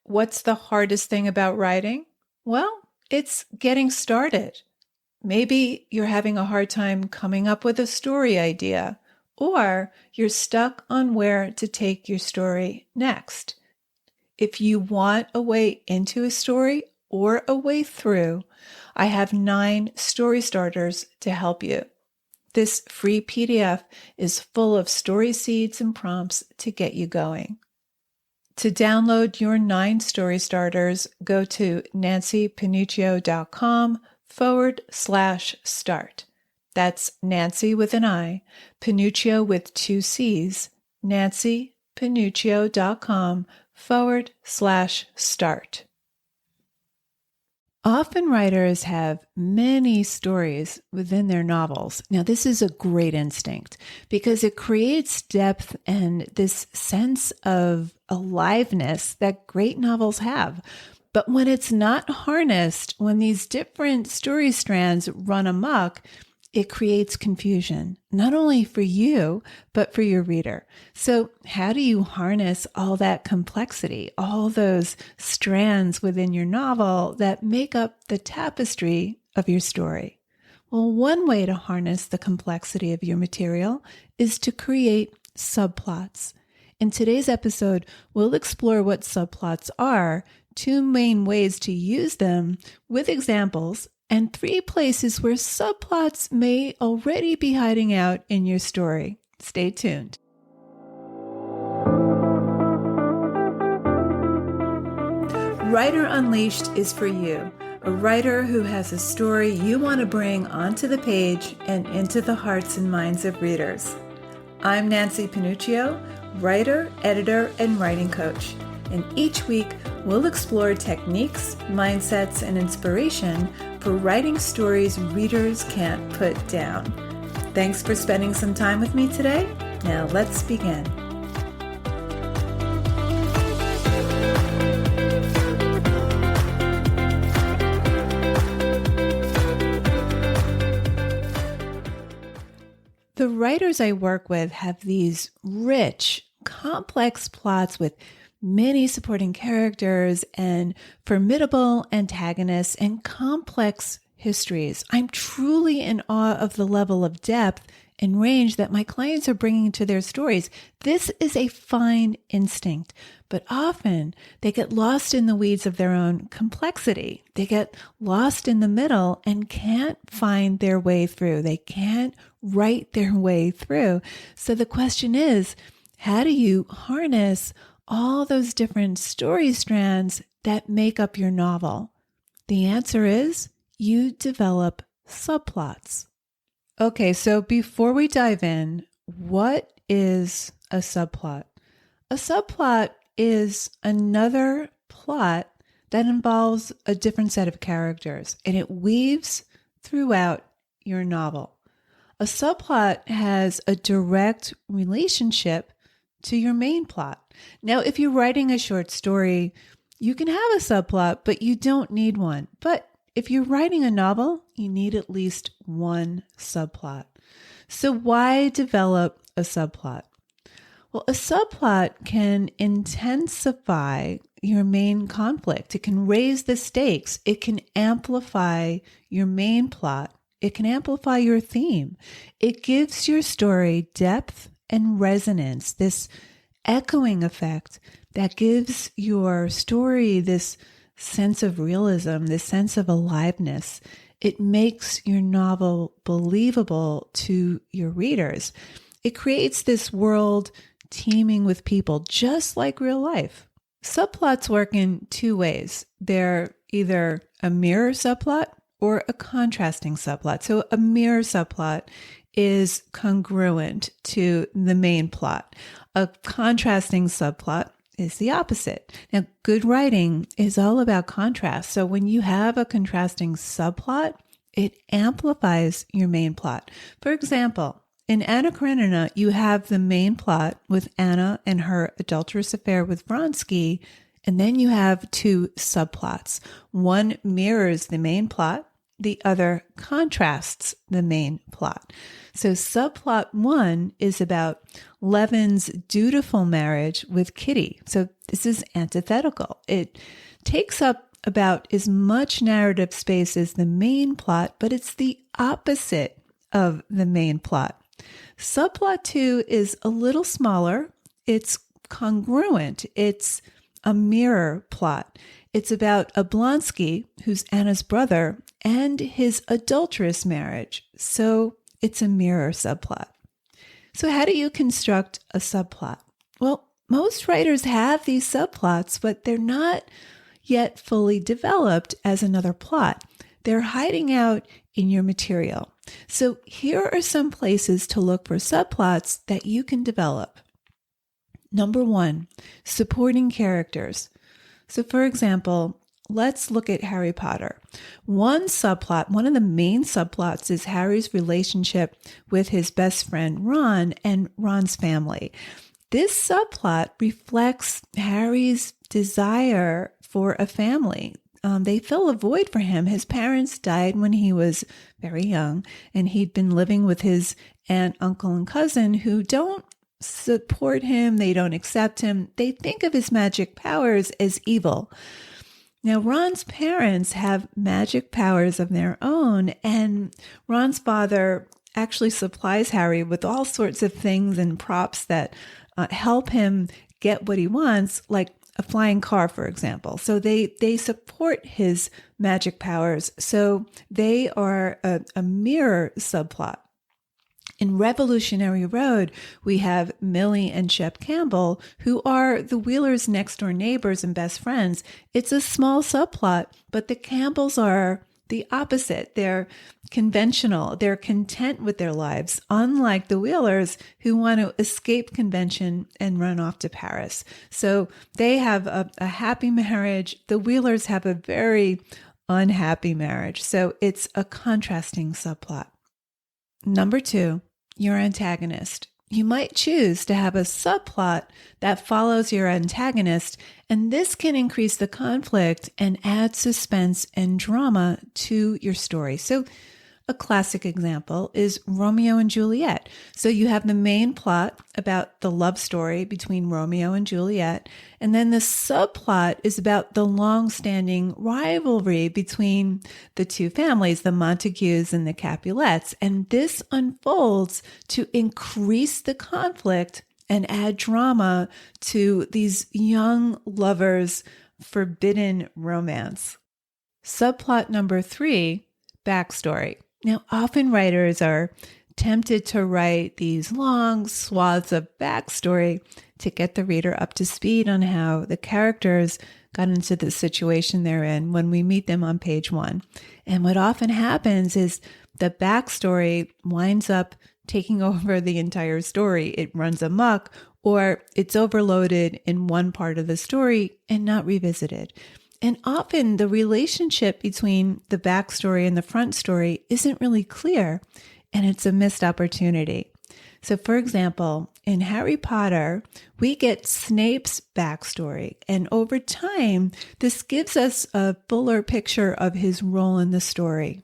What's the hardest thing about writing? Well, it's getting started. Maybe you're having a hard time coming up with a story idea, or you're stuck on where to take your story next. If you want a way into a story or a way through, I have 9 story starters to help you. This free PDF is full of story seeds and prompts to get you going. To download your 9 story starters, go to nancypanuccio.com/start. That's Nancy with an I, Panuccio with 2 C's, nancypanuccio.com/start. Often writers have many stories within their novels. Now, this is a great instinct because it creates depth and this sense of aliveness that great novels have. But when it's not harnessed, when these different story strands run amok, it creates confusion, not only for you, but for your reader. So how do you harness all that complexity, all those strands within your novel that make up the tapestry of your story? Well, one way to harness the complexity of your material is to create subplots. In today's episode, we'll explore what subplots are, 2 main ways to use them with examples, and 3 places where subplots may already be hiding out in your story. Stay tuned. Writer Unleashed is for you, a writer who has a story you want to bring onto the page and into the hearts and minds of readers. I'm Nancy Panuccio, writer, editor, and writing coach. And each week, we'll explore techniques, mindsets, and inspiration for writing stories readers can't put down. Thanks for spending some time with me today. Now let's begin. The writers I work with have these rich, complex plots with many supporting characters and formidable antagonists and complex histories. I'm truly in awe of the level of depth and range that my clients are bringing to their stories. This is a fine instinct, but often they get lost in the weeds of their own complexity. They get lost in the middle and can't find their way through. They can't write their way through. So the question is, how do you harness all those different story strands that make up your novel? The answer is you develop subplots. Okay, so before we dive in, what is a subplot? A subplot is another plot that involves a different set of characters, and it weaves throughout your novel. A subplot has a direct relationship to your main plot. Now, if you're writing a short story, you can have a subplot, but you don't need one. But if you're writing a novel, you need at least one subplot. So why develop a subplot? Well, a subplot can intensify your main conflict. It can raise the stakes. It can amplify your main plot. It can amplify your theme. It gives your story depth and resonance, this echoing effect that gives your story this sense of realism, this sense of aliveness. It makes your novel believable to your readers. It creates this world teeming with people, just like real life. Subplots work in 2 ways. They're either a mirror subplot or a contrasting subplot. So a mirror subplot is congruent to the main plot. A contrasting subplot is the opposite. Now, good writing is all about contrast. So when you have a contrasting subplot, it amplifies your main plot. For example, in Anna Karenina, you have the main plot with Anna and her adulterous affair with Vronsky, and then you have 2 subplots. One mirrors the main plot, the other contrasts the main plot. So subplot 1 is about Levin's dutiful marriage with Kitty. So This is antithetical. It takes up about as much narrative space as the main plot, but it's the opposite of the main plot. Subplot 2 is a little smaller. It's congruent. It's a mirror plot. It's about Oblonsky, who's Anna's brother, and his adulterous marriage. So it's a mirror subplot. So how do you construct a subplot? Well, most writers have these subplots, but they're not yet fully developed as another plot. They're hiding out in your material. So here are some places to look for subplots that you can develop. Number 1, supporting characters. So for example, let's look at Harry Potter. One of the main subplots is Harry's relationship with his best friend Ron and Ron's family. This subplot reflects Harry's desire for a family. They fill a void for him. His parents died when he was very young, and he'd been living with his aunt, uncle, and cousin who don't support him. They don't accept him. They think of his magic powers as evil. Now, Ron's parents have magic powers of their own, and Ron's father actually supplies Harry with all sorts of things and props that help him get what he wants, like a flying car, for example. So they support his magic powers. So they are a mirror subplot. In Revolutionary Road, we have Millie and Shep Campbell, who are the Wheelers' next-door neighbors and best friends. It's a small subplot, but the Campbells are the opposite. They're conventional. They're content with their lives, unlike the Wheelers, who want to escape convention and run off to Paris. So they have a happy marriage. The Wheelers have a very unhappy marriage. So it's a contrasting subplot. Number 2, your antagonist. You might choose to have a subplot that follows your antagonist, and this can increase the conflict and add suspense and drama to your story. So a classic example is Romeo and Juliet. So you have the main plot about the love story between Romeo and Juliet, and then the subplot is about the long-standing rivalry between the two families, the Montagues and the Capulets. And this unfolds to increase the conflict and add drama to these young lovers' forbidden romance. Subplot number 3, backstory. Now, often writers are tempted to write these long swaths of backstory to get the reader up to speed on how the characters got into the situation they're in when we meet them on page 1. And what often happens is the backstory winds up taking over the entire story. It runs amok, or it's overloaded in one part of the story and not revisited. And often the relationship between the backstory and the front story isn't really clear, and it's a missed opportunity. So for example, in Harry Potter, we get Snape's backstory, and over time, this gives us a fuller picture of his role in the story.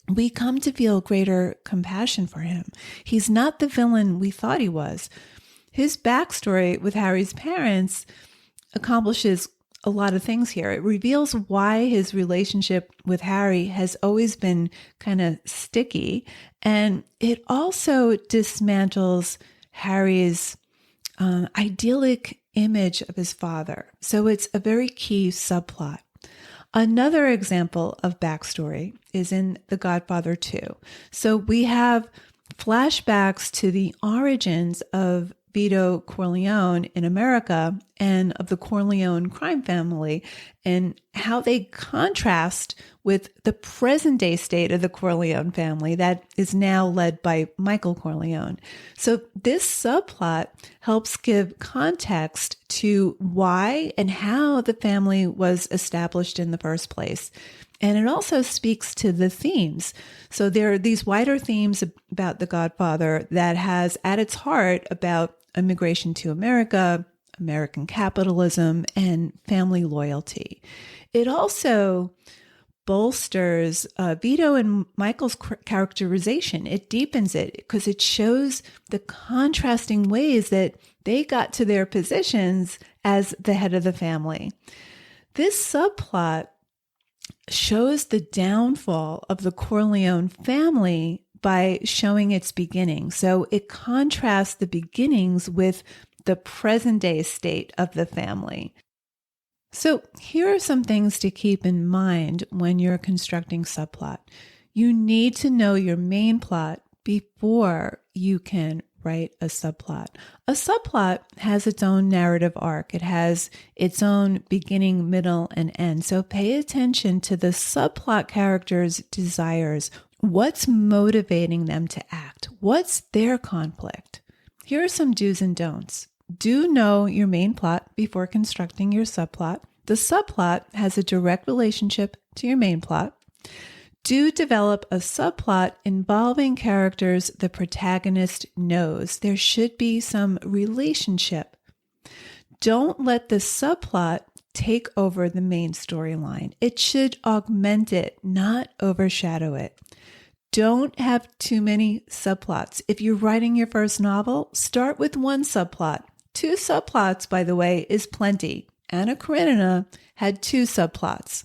We come to feel greater compassion for him. He's not the villain we thought he was. His backstory with Harry's parents accomplishes a lot of things here. It reveals why his relationship with Harry has always been kind of sticky. And it also dismantles Harry's idyllic image of his father. So it's a very key subplot. Another example of backstory is in The Godfather 2. So we have flashbacks to the origins of Vito Corleone in America and of the Corleone crime family and how they contrast with the present day state of the Corleone family that is now led by Michael Corleone. So this subplot helps give context to why and how the family was established in the first place. And it also speaks to the themes. So there are these wider themes about The Godfather that has at its heart about immigration to America, American capitalism, and family loyalty. It also bolsters Vito and Michael's characterization. It deepens it because it shows the contrasting ways that they got to their positions as the head of the family. This subplot shows the downfall of the Corleone family by showing its beginning. So it contrasts the beginnings with the present day state of the family. So here are some things to keep in mind when you're constructing subplot. You need to know your main plot before you can write a subplot. A subplot has its own narrative arc. It has its own beginning, middle, and end. So pay attention to the subplot character's desires. What's motivating them to act? What's their conflict? Here are some do's and don'ts. Do know your main plot before constructing your subplot. The subplot has a direct relationship to your main plot. Do develop a subplot involving characters the protagonist knows. There should be some relationship. Don't let the subplot take over the main storyline. It should augment it, not overshadow it. Don't have too many subplots. If you're writing your first novel, start with one subplot. 2 subplots, by the way, is plenty. Anna Karenina had 2 subplots.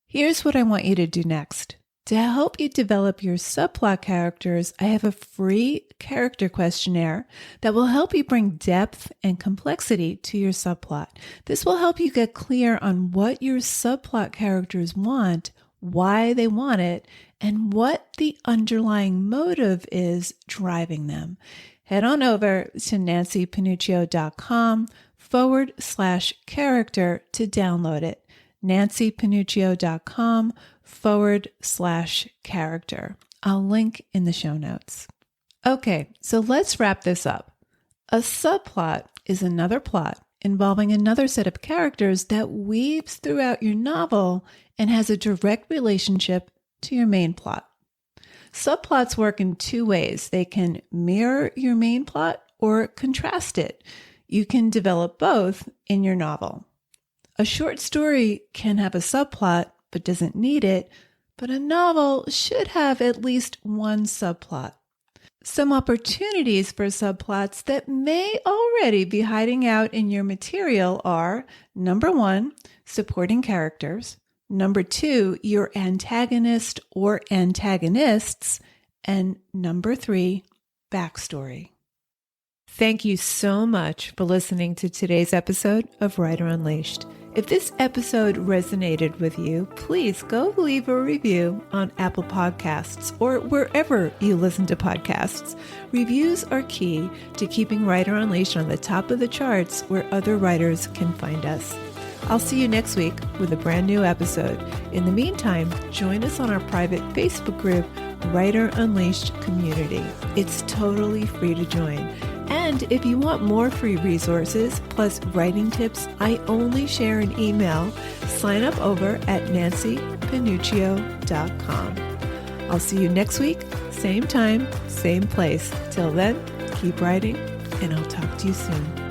Here's what I want you to do next. To help you develop your subplot characters, I have a free character questionnaire that will help you bring depth and complexity to your subplot. This will help you get clear on what your subplot characters want, why they want it, and what the underlying motive is driving them. Head on over to nancypanuccio.com/character to download it. nancypanuccio.com/character. I'll link in the show notes. Okay, so let's wrap this up. A subplot is another plot involving another set of characters that weaves throughout your novel and has a direct relationship to your main plot. Subplots work in 2 ways. They can mirror your main plot or contrast it. You can develop both in your novel. A short story can have a subplot but doesn't need it, but a novel should have at least one subplot. Some opportunities for subplots that may already be hiding out in your material are, number 1, supporting characters, number 2, your antagonist or antagonists, and number 3, backstory. Thank you so much for listening to today's episode of Writer Unleashed. If this episode resonated with you, please go leave a review on Apple Podcasts or wherever you listen to podcasts. Reviews are key to keeping Writer Unleashed on the top of the charts where other writers can find us. I'll see you next week with a brand new episode. In the meantime, join us on our private Facebook group, Writer Unleashed Community. It's totally free to join. And if you want more free resources plus writing tips I only share in email, sign up over at nancypanuccio.com. I'll see you next week, same time, same place. Till then, keep writing, and I'll talk to you soon.